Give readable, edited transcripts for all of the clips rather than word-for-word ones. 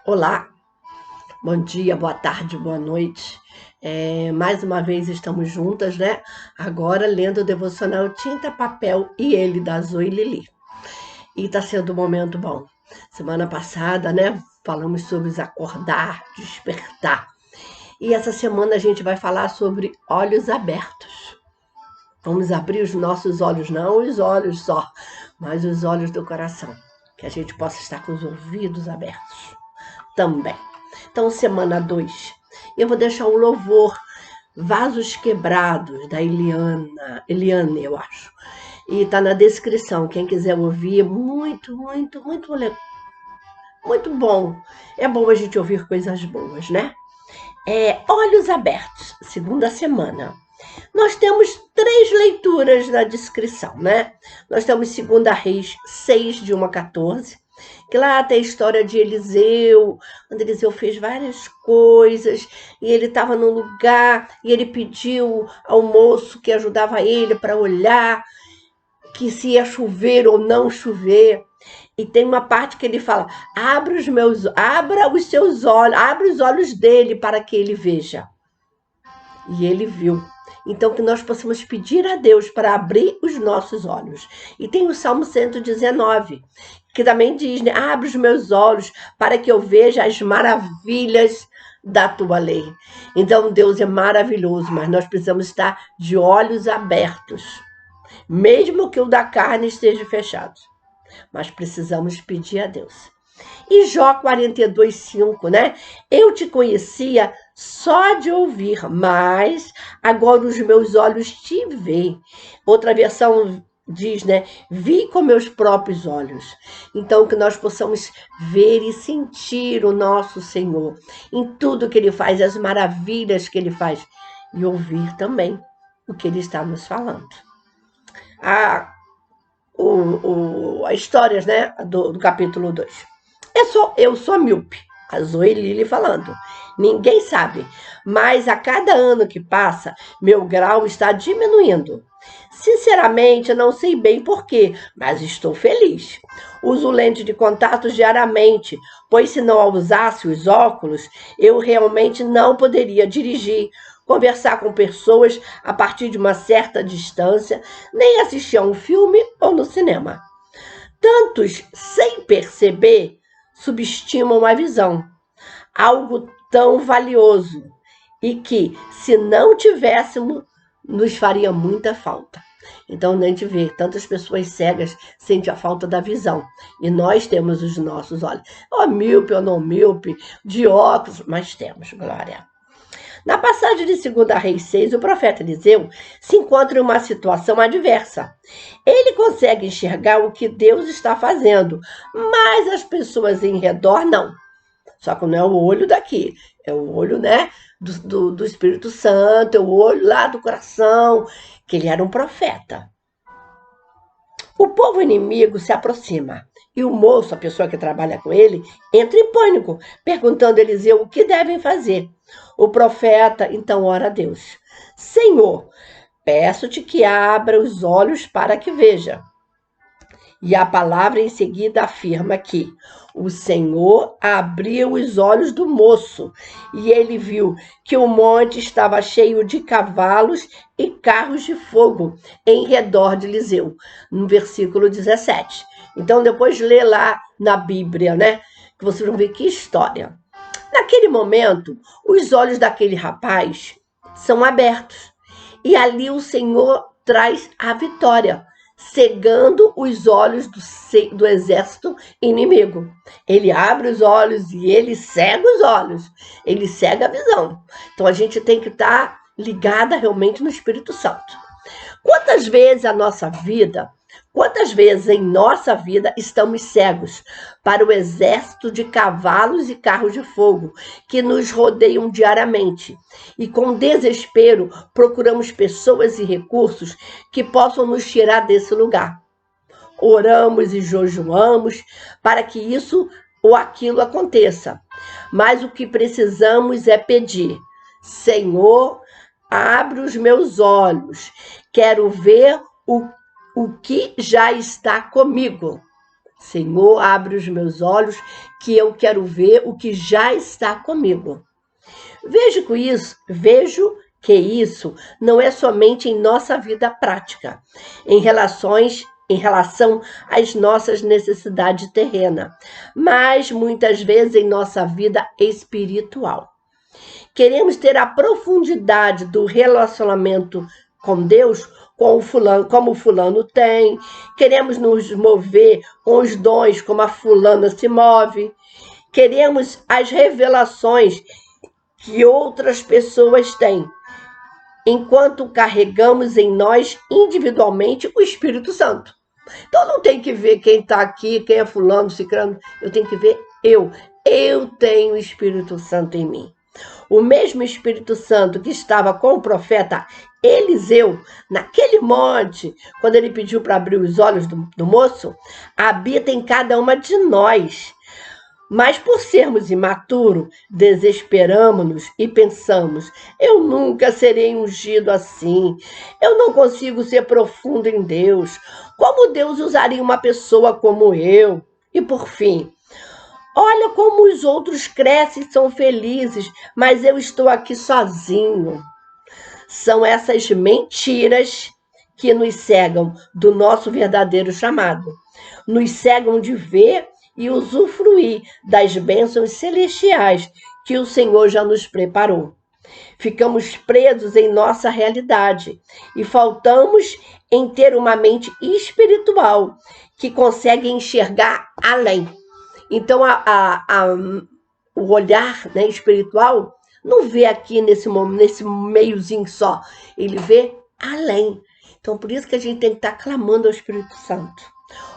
Olá, bom dia, boa tarde, boa noite. Mais uma vez estamos juntas, né? Agora lendo o devocional Tinta, Papel e Ele, da Zoe Lili. E tá sendo um momento bom. Semana passada, né? Falamos sobre acordar, despertar. E essa semana a gente vai falar sobre olhos abertos. Vamos abrir os nossos olhos, não os olhos só, mas os olhos do coração. Que a gente possa estar com os ouvidos abertos também. Então, semana 2, eu vou deixar um louvor, Vasos Quebrados, da Eliane, eu acho. E tá na descrição, quem quiser ouvir, muito bom. É bom a gente ouvir coisas boas, né? Olhos Abertos, segunda semana. Nós temos 3 leituras na descrição, né? Nós temos 2 Reis 6, de 1 a 14, que lá tem a história de Eliseu, onde Eliseu fez várias coisas, e ele estava num lugar, e ele pediu ao moço que ajudava ele para olhar que se ia chover ou não chover. E tem uma parte que ele fala: abra os seus olhos, abra os olhos dele para que ele veja. E ele viu. Então, que nós possamos pedir a Deus para abrir os nossos olhos. E tem o Salmo 119, que também diz, né? Abre os meus olhos para que eu veja as maravilhas da tua lei. Então, Deus é maravilhoso, mas nós precisamos estar de olhos abertos, mesmo que o da carne esteja fechado. Mas precisamos pedir a Deus. E Jó 42:5, né? Eu te conhecia só de ouvir, mas agora os meus olhos te veem. Outra versão diz, né? Vi com meus próprios olhos. Então, que nós possamos ver e sentir o nosso Senhor em tudo que Ele faz, as maravilhas que Ele faz, e ouvir também o que Ele está nos falando. As histórias, né? Do capítulo 2. Eu sou míope, a Zoe Lili falando. Ninguém sabe, mas a cada ano que passa, meu grau está diminuindo. Sinceramente, não sei bem porquê, mas estou feliz. Uso lente de contato diariamente, pois se não usasse os óculos, eu realmente não poderia dirigir, conversar com pessoas a partir de uma certa distância, nem assistir a um filme ou no cinema. Tantos, sem perceber, subestimam a visão, algo tão valioso e que, se não tivéssemos, nos faria muita falta. Então, a gente vê tantas pessoas cegas sentem a falta da visão. E nós temos os nossos olhos. Ou míope ou não míope, de óculos, mas temos, glória. Na passagem de 2 Reis 6, o profeta Eliseu se encontra em uma situação adversa. Ele consegue enxergar o que Deus está fazendo, mas as pessoas em redor não. Só que não é o olho daqui, é o olho, né, do Espírito Santo, é o olho lá do coração, que ele era um profeta. O povo inimigo se aproxima e o moço, a pessoa que trabalha com ele, entra em pânico, perguntando a Eliseu o que devem fazer. O profeta então ora a Deus: Senhor, peço-te que abra os olhos para que veja. E a palavra em seguida afirma que o Senhor abriu os olhos do moço e ele viu que o monte estava cheio de cavalos e carros de fogo em redor de Eliseu, no versículo 17. Então, depois lê lá na Bíblia, né? Que vocês vão ver que história. Naquele momento, os olhos daquele rapaz são abertos e ali o Senhor traz a vitória, cegando os olhos do exército inimigo. Ele abre os olhos e ele cega os olhos, ele cega a visão. Então a gente tem que estar ligada realmente no Espírito Santo. Quantas vezes em nossa vida estamos cegos para o exército de cavalos e carros de fogo que nos rodeiam diariamente e com desespero procuramos pessoas e recursos que possam nos tirar desse lugar. Oramos e jejuamos para que isso ou aquilo aconteça, mas o que precisamos é pedir: Senhor, abre os meus olhos, quero ver o que já está comigo. Senhor, abre os meus olhos, que eu quero ver o que já está comigo. Vejo que isso não é somente em nossa vida prática, em relação às nossas necessidades terrenas, mas muitas vezes em nossa vida espiritual. Queremos ter a profundidade do relacionamento com Deus, com o fulano, como o fulano tem. Queremos nos mover com os dons, como a fulana se move. Queremos as revelações que outras pessoas têm, enquanto carregamos em nós individualmente o Espírito Santo. Então não tem que ver quem está aqui, quem é fulano, ciclano. Eu tenho que ver eu. Eu tenho o Espírito Santo em mim. O mesmo Espírito Santo que estava com o profeta Eliseu, naquele monte, quando ele pediu para abrir os olhos do moço, habita em cada uma de nós. Mas por sermos imaturos, desesperamos-nos e pensamos, eu nunca serei ungido assim, eu não consigo ser profundo em Deus, como Deus usaria uma pessoa como eu? E por fim, olha como os outros crescem e são felizes, mas eu estou aqui sozinho. São essas mentiras que nos cegam do nosso verdadeiro chamado. Nos cegam de ver e usufruir das bênçãos celestiais que o Senhor já nos preparou. Ficamos presos em nossa realidade e faltamos em ter uma mente espiritual que consegue enxergar além. Então, o olhar, né, espiritual não vê aqui nesse meiozinho só, ele vê além. Então, por isso que a gente tem que estar clamando ao Espírito Santo.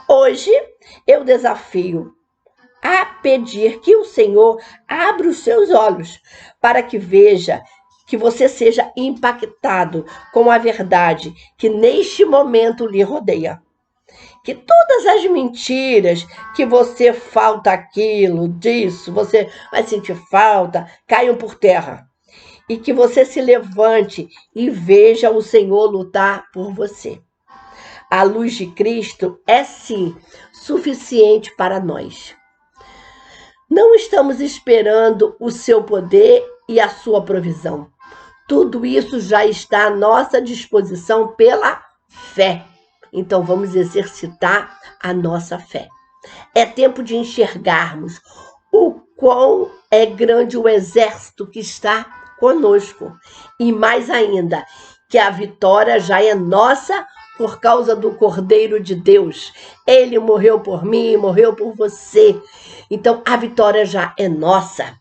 Hoje, eu desafio a pedir que o Senhor abra os seus olhos para que veja, que você seja impactado com a verdade que neste momento lhe rodeia. Que todas as mentiras que você falta aquilo, disso, você vai sentir falta, caiam por terra. E que você se levante e veja o Senhor lutar por você. A luz de Cristo é, sim, suficiente para nós. Não estamos esperando o seu poder e a sua provisão. Tudo isso já está à nossa disposição pela fé. Então vamos exercitar a nossa fé. É tempo de enxergarmos o quão é grande o exército que está conosco. E mais ainda, que a vitória já é nossa por causa do Cordeiro de Deus. Ele morreu por mim, morreu por você. Então a vitória já é nossa.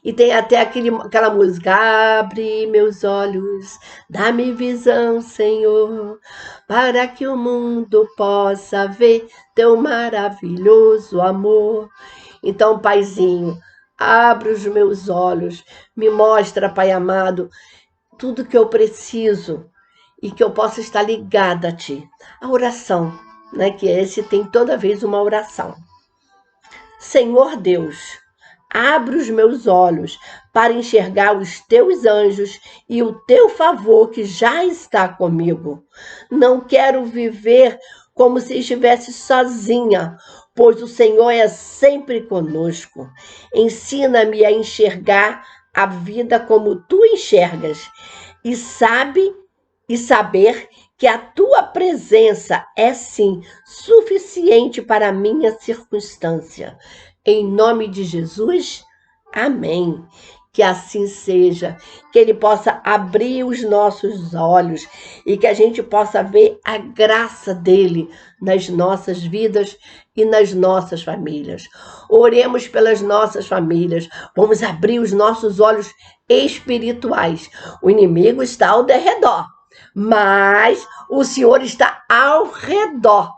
E tem até aquela música, abre meus olhos, dá-me visão, Senhor, para que o mundo possa ver teu maravilhoso amor. Então, Paizinho, abre os meus olhos, me mostra, Pai amado, tudo que eu preciso e que eu possa estar ligada a Ti. A oração, né? Que esse tem toda vez uma oração. Senhor Deus, abre os meus olhos para enxergar os teus anjos e o teu favor que já está comigo. Não quero viver como se estivesse sozinha, pois o Senhor é sempre conosco. Ensina-me a enxergar a vida como tu enxergas e saber que a tua presença é sim suficiente para a minha circunstância. Em nome de Jesus, amém. Que assim seja, que Ele possa abrir os nossos olhos e que a gente possa ver a graça dEle nas nossas vidas e nas nossas famílias. Oremos pelas nossas famílias, vamos abrir os nossos olhos espirituais. O inimigo está ao derredor, mas o Senhor está ao redor.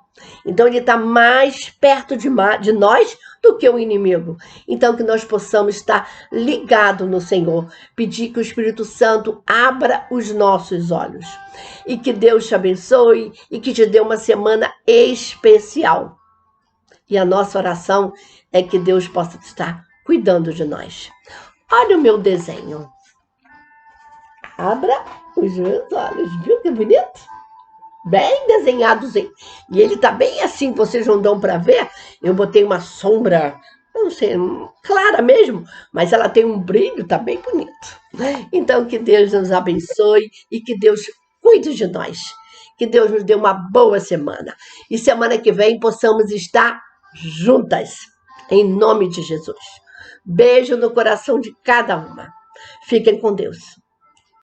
Então ele está mais perto de nós do que o inimigo. Então que nós possamos estar ligados no Senhor, pedir que o Espírito Santo abra os nossos olhos. E que Deus te abençoe e que te dê uma semana especial. E a nossa oração é que Deus possa estar cuidando de nós. Olha o meu desenho. Abra os meus olhos, viu que bonito? bem desenhados, hein? E ele tá bem assim, vocês não dão para ver. Eu botei uma sombra, eu não sei, clara mesmo, mas ela tem um brilho, tá bem bonito. Então, que Deus nos abençoe e que Deus cuide de nós. Que Deus nos dê uma boa semana. E semana que vem possamos estar juntas, em nome de Jesus. Beijo no coração de cada uma. Fiquem com Deus.